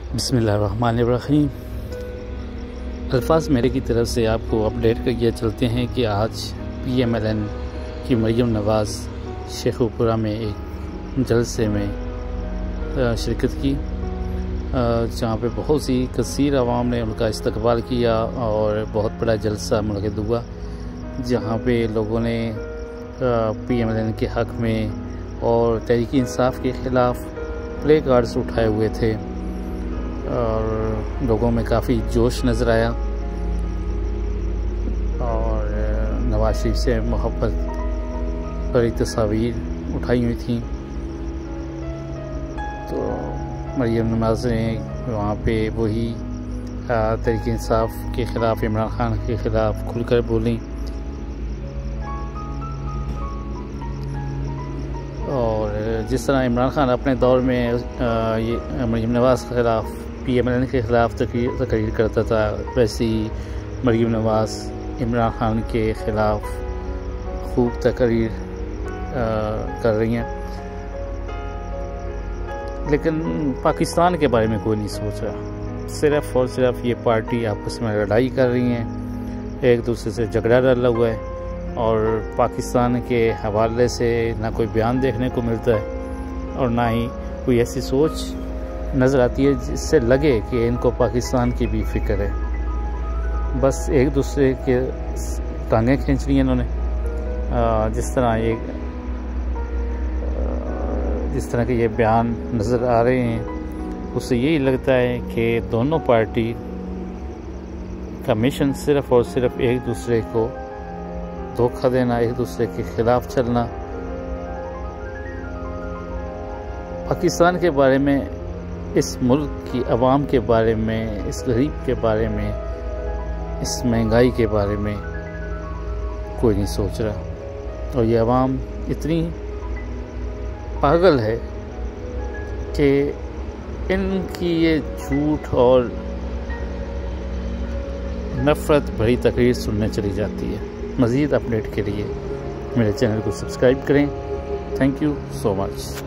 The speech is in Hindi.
बिस्मिल्लाहिर्रहमानिर्रहीम। अल्फाज मेरे की तरफ से आपको अपडेट करके चलते हैं कि आज PMLN की मरियम नवाज़ शेखुपुरा में एक जलसे में शिरकत की, जहाँ पे बहुत सी कसीर आवाम ने उनका इस्तकबाल किया और बहुत बड़ा जलसा मुनक़िद हुआ, जहाँ पे लोगों ने PMLN के हक़ में और तहरीक इंसाफ के ख़िलाफ़ प्ले कार्ड्स उठाए हुए थे और लोगों में काफ़ी जोश नज़र आया और नवाज शरीफ से मोहब्बत भरी तस्वीर उठाई हुई थी। तो मरियम नवाज़ ने वहाँ पे वही तहरीक इंसाफ के ख़िलाफ़, इमरान खान के ख़िलाफ़ खुलकर बोली और जिस तरह इमरान खान अपने दौर में ये मरियम नवाज़ के ख़िलाफ़ PMLN के ख़िलाफ़ तकरीर करता था, वैसे ही मरियम नवाज़ इमरान खान के ख़िलाफ़ खूब तकरीर कर रही हैं। लेकिन पाकिस्तान के बारे में कोई नहीं सोच रहा, सिर्फ़ और सिर्फ ये पार्टी आपस में लड़ाई कर रही हैं, एक दूसरे से झगड़ा डाला हुआ है और पाकिस्तान के हवाले से ना कोई बयान देखने को मिलता है और ना ही कोई ऐसी सोच नज़र आती है जिससे लगे कि इनको पाकिस्तान की भी फ़िक्र है। बस एक दूसरे के टांगें खींच ली हैं इन्होंने। जिस तरह के ये बयान नज़र आ रहे हैं, उससे यही लगता है कि दोनों पार्टी का मिशन सिर्फ़ और सिर्फ एक दूसरे को धोखा देना, एक दूसरे के ख़िलाफ़ चलना। पाकिस्तान के बारे में, इस मुल्क की आवाम के बारे में, इस गरीब के बारे में, इस महंगाई के बारे में कोई नहीं सोच रहा और ये आवाम इतनी पागल है कि इनकी ये झूठ और नफ़रत भरी तकरीर सुनने चली जाती है। मज़ीद अपडेट के लिए मेरे चैनल को सब्सक्राइब करें। Thank you so much.